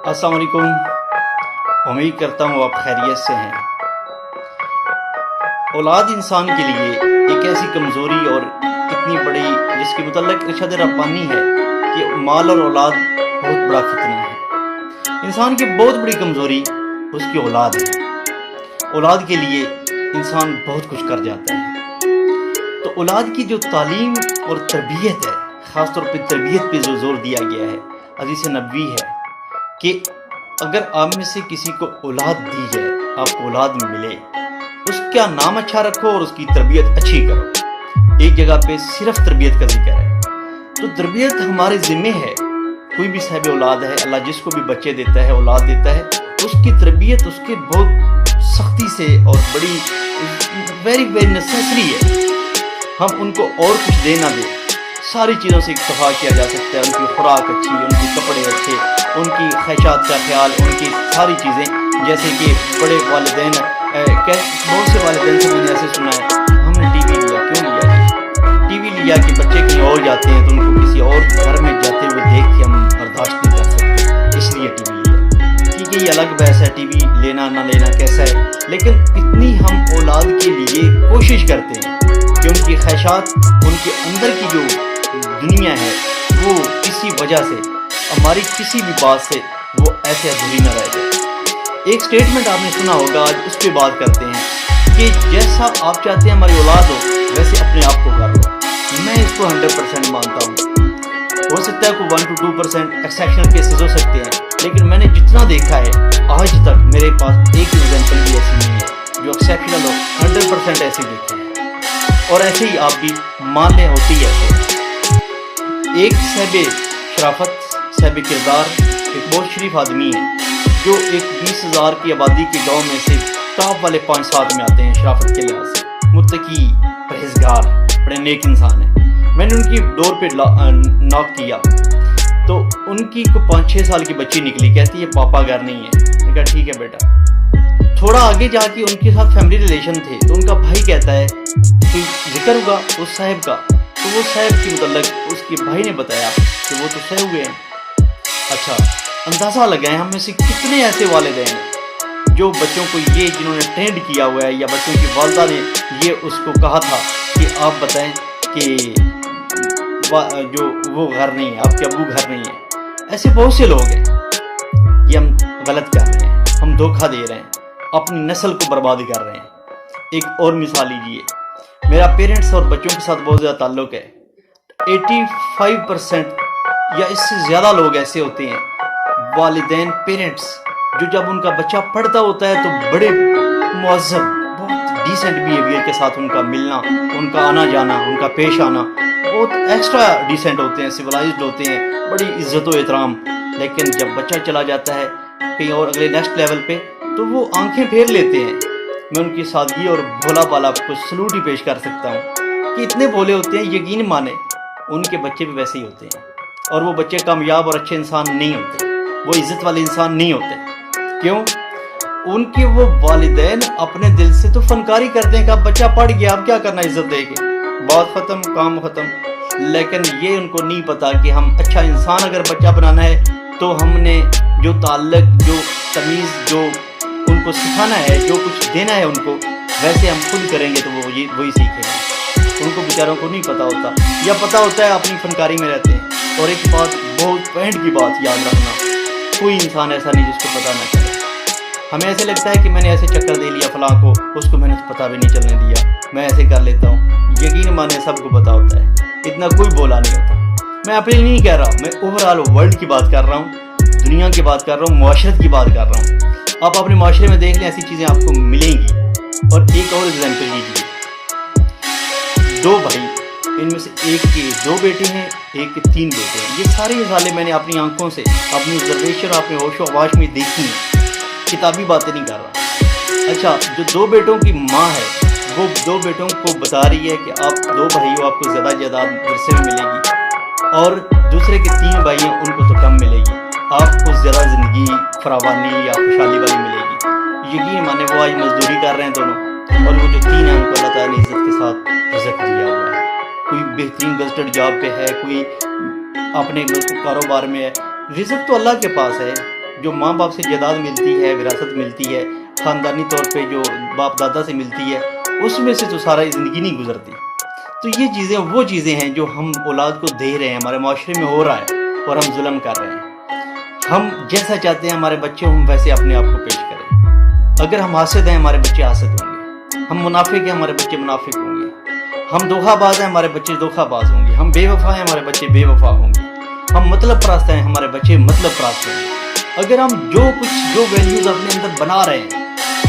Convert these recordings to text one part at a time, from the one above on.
अस्सलाम वालेकुम। उम्मीद करता हूँ आप खैरियत से हैं। औलाद इंसान के लिए एक ऐसी कमज़ोरी और इतनी बड़ी जिसके मुतल्लिक़ इरशाद रब्बानी है कि माल और औलाद बहुत बड़ा फितना है। इंसान की बहुत बड़ी कमज़ोरी उसकी औलाद है। औलाद के लिए इंसान बहुत कुछ कर जाता है। तो औलाद की जो तालीम और तरबियत है, ख़ास तौर पे तरबियत पे जो ज़ोर दिया गया है, हदीस नबवी है कि अगर आप में से किसी को औलाद दी जाए, आपको औलाद मिले, उसका नाम अच्छा रखो और उसकी तरबियत अच्छी करो। एक जगह पे सिर्फ तरबियत का जिक्र है, तो तरबियत हमारे ज़िम्मे है। कोई भी साहिब औलाद है, अल्लाह जिसको भी बच्चे देता है, औलाद देता है, उसकी तरबियत उसके बहुत सख्ती से और बड़ी वेरी वेरी नेसेसरी है। हम उनको और कुछ दे ना दें, सारी चीज़ों से इक्तफा किया जा सकता है। उनकी खुराक अच्छी, उनके कपड़े अच्छे, उनकी ख्वाहिशात का ख्याल, उनकी सारी चीज़ें, जैसे कि बड़े वालिदैन, बहुत से वालिदैन से मैंने ऐसे सुना है, हमने टीवी लिया। क्यों लिया जी? टीवी लिया कि बच्चे कहीं और जाते हैं तो उनको किसी और घर में जाते हुए देख के हम बर्दाश्त नहीं कर सकते, इसलिए टीवी लिया। ठीक है, ये अलग बहस है, टीवी लेना ना लेना कैसा है, लेकिन इतनी हम औलाद के लिए कोशिश करते हैं कि उनकी ख्वाहिशात, उनके अंदर की जो दुनिया है, वो किसी वजह से, हमारी किसी भी बात से वो ऐसे अधूरी न रह जाए। एक स्टेटमेंट आपने सुना होगा, आज उस पर बात करते हैं कि जैसा आप चाहते हैं हमारी औलाद हो, वैसे अपने आप को कर लो। मैं इसको 100% मानता हूँ। हो सकता है कोई 1 to 2% एक्सेप्शनल केसेस हो सकते हैं, लेकिन मैंने जितना देखा है आज तक, मेरे पास एक एग्जाम्पल भी ऐसी नहीं है जो एक्सेप्शनल हो। 100% ऐसे देखे हैं, और ऐसे ही आप भी मान लें, होती है। एक साहिब शराफत, साहिब किरदार, एक बहुत शरीफ आदमी है जो एक 20,000 की आबादी के गांव में से टॉप वाले 5-7 में आते हैं शराफत के लिहाज से। मुत्तकी, परहेजगार, बड़े नेक इंसान है। मैंने उनकी डोर पे नॉक किया तो उनकी को 5-6 साल की बच्ची निकली, कहती है पापा घर नहीं है। मैंने कहा ठीक है बेटा। थोड़ा आगे जाके उनके साथ फैमिली रिलेशन थे, तो उनका भाई कहता है कि जिक्र होगा उस साहिब का, तो वो साहिब के मतलब उसके भाई ने बताया कि वो तो सहे हुए हैं। अच्छा, अंदाज़ा लगाएं हम में से कितने ऐसे वालिदैन हैं जो बच्चों को ये, जिन्होंने ट्रेंड किया हुआ है, या बच्चों की वालदा ने ये उसको कहा था कि आप बताएं कि जो वो घर नहीं है, आपके अबू घर नहीं है। ऐसे बहुत से लोग हैं। ये हम गलत कर रहे हैं, हम धोखा दे रहे हैं, अपनी नस्ल को बर्बाद कर रहे हैं। एक और मिसाल लीजिए, मेरा पेरेंट्स और बच्चों के साथ बहुत ज़्यादा ताल्लुक़ है। 85% या इससे ज़्यादा लोग ऐसे होते हैं, वालिदैन, पेरेंट्स, जो जब उनका बच्चा पढ़ता होता है तो बड़े मुअज़्ज़ब, बहुत डिसेंट बिहेवियर के साथ उनका मिलना, उनका आना जाना, उनका पेश आना बहुत एक्स्ट्रा डिसेंट होते हैं, सिविलाइज्ड होते हैं, बड़ी इज़्ज़त व एहतराम। लेकिन जब बच्चा चला जाता है कहीं और अगले नेक्स्ट लेवल पे, तो वो आंखें फेर लेते हैं। मैं उनकी सादगी और भोला भाला को सलूट ही पेश कर सकता हूँ कि इतने भोले होते हैं, यकीन माने उनके बच्चे भी वैसे ही होते हैं। और वो बच्चे कामयाब और अच्छे इंसान नहीं होते, वो इज़्ज़त वाले इंसान नहीं होते। क्यों? उनके वो वालिदैन अपने दिल से तो फनकारी करते हैं कि अब बच्चा पढ़ गया, अब क्या करना इज़्ज़त दे के, बात ख़त्म, काम ख़त्म। लेकिन ये उनको नहीं पता कि हम अच्छा इंसान अगर बच्चा बनाना है तो हमने जो ताल्लुक़, जो तमीज़, जो उनको सिखाना है, जो कुछ देना है उनको, वैसे हम खुद करेंगे तो वो ये वही सीखेंगे। उनको बेचारों को नहीं पता होता, या पता होता है अपनी फनकारी में रहते हैं। और एक बात, बहुत पॉइंट की बात याद रखना, कोई इंसान ऐसा नहीं जिसको पता ना चले। हमें ऐसे लगता है कि मैंने ऐसे चक्कर दे लिया फलां को, उसको मैंने पता भी नहीं चलने दिया, मैं ऐसे कर लेता हूँ। यकीन माने सबको पता होता है, इतना कोई बोला नहीं होता। मैं अपने लिए नहीं कह रहा, मैं ओवरऑल वर्ल्ड की बात कर रहा हूँ, दुनिया की बात कर रहा हूँ, मुआशरत की बात कर रहा हूँ। आप अपने माशरे में देख लें, ऐसी चीज़ें आपको मिलेंगी। और एक और एग्जाम्पल लीजिए, 2 भाई, इनमें से एक के 2 बेटे हैं, एक के 3 बेटे हैं। ये सारी मिसालें मैंने अपनी आंखों से, अपनी ऑब्जर्वेशन, अपने होशो हवास में देखी हैं, किताबी बातें नहीं कर रहा। अच्छा, जो 2 बेटों की माँ है, वो 2 बेटों को बता रही है कि आप 2 भाई हो, आपको ज़्यादा जायदाद विरसे में मिलेगी, और दूसरे के 3 भाई हैं, उनको तो कम मिलेगी, आपको ज़्यादा ज़िंदगी फरावानी या खुशहाली वाली मिलेगी। यकीन माने वो आज मजदूरी कर रहे हैं दोनों, और वो जो 3 हैं उनको अल्लाह ताला ने इज़्ज़त के साथ रिज़्क़ दिया हुआ है। कोई बेहतरीन गज़टेड जॉब पे है, कोई अपने कारोबार में है। रिज़्क़ तो अल्लाह के पास है, جو ماں باپ سے جائیداد ملتی ہے، وراثت ملتی ہے، خاندانی طور پہ جو باپ دادا سے ملتی ہے، اس میں سے تو سارا زندگی نہیں گزرتی۔ تو یہ چیزیں وہ چیزیں ہیں جو ہم اولاد کو دے رہے ہیں، ہمارے معاشرے میں ہو رہا ہے اور ہم ظلم کر رہے ہیں۔ ہم جیسا چاہتے ہیں ہمارے بچے ہم ویسے اپنے آپ کو پیش کریں۔ اگر ہم حاسد ہیں ہمارے بچے حاسد ہوں گے، ہم منافق ہیں ہمارے بچے منافق ہوں گے، ہم دھوکہ باز ہیں ہمارے بچے دھوکہ باز ہوں گے، ہم بے وفا ہیں ہمارے بچے بے وفا ہوں گے، ہم مطلب پرست ہیں ہمارے بچے مطلب پرست ہوں گے۔ اگر ہم جو ویلیوز اپنے اندر بنا رہے ہیں،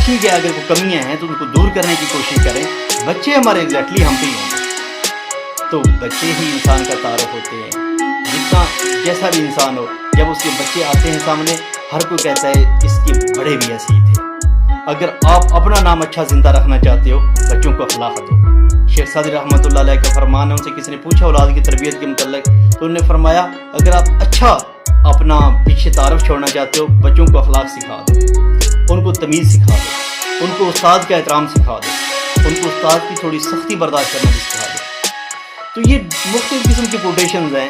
ٹھیک ہے، اگر وہ کمیاں ہیں تو ان کو دور کرنے کی کوشش کریں، بچے ہمارے ایگزیکٹلی ہم پہ ہی ہوں گے۔ تو بچے ہی انسان کا تعارف ہوتے ہیں، جتنا جیسا بھی انسان ہو، جب اس کے بچے آتے ہیں سامنے، ہر کوئی کہتا ہے اس کے بڑے بھی ایسے ہی تھے۔ اگر آپ اپنا نام اچھا زندہ رکھنا چاہتے ہو، بچوں کو اخلاق دو۔ شیخ سعدی رحمۃ اللہ علیہ کا فرمان ہے، ان سے کسی نے پوچھا اولاد کی تربیت کے متعلق، تو انہوں نے فرمایا اگر آپ اچھا اپنا پیچھے تعارف چھوڑنا چاہتے ہو، بچوں کو اخلاق سکھا دو، ان کو تمیز سکھا دو، ان کو استاد کا احترام سکھا دو، ان کو استاد کی تھوڑی سختی برداشت کرنا بھی سکھا دو۔ تو یہ مختلف قسم کی کوٹیشنز ہیں،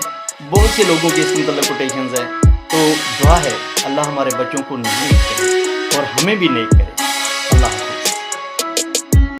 بہت سے لوگوں کے اس کے متعلق کوٹیشنز ہیں۔ تو دعا ہے اللہ ہمارے بچوں کو نیک کرے اور ہمیں بھی نیک کرے۔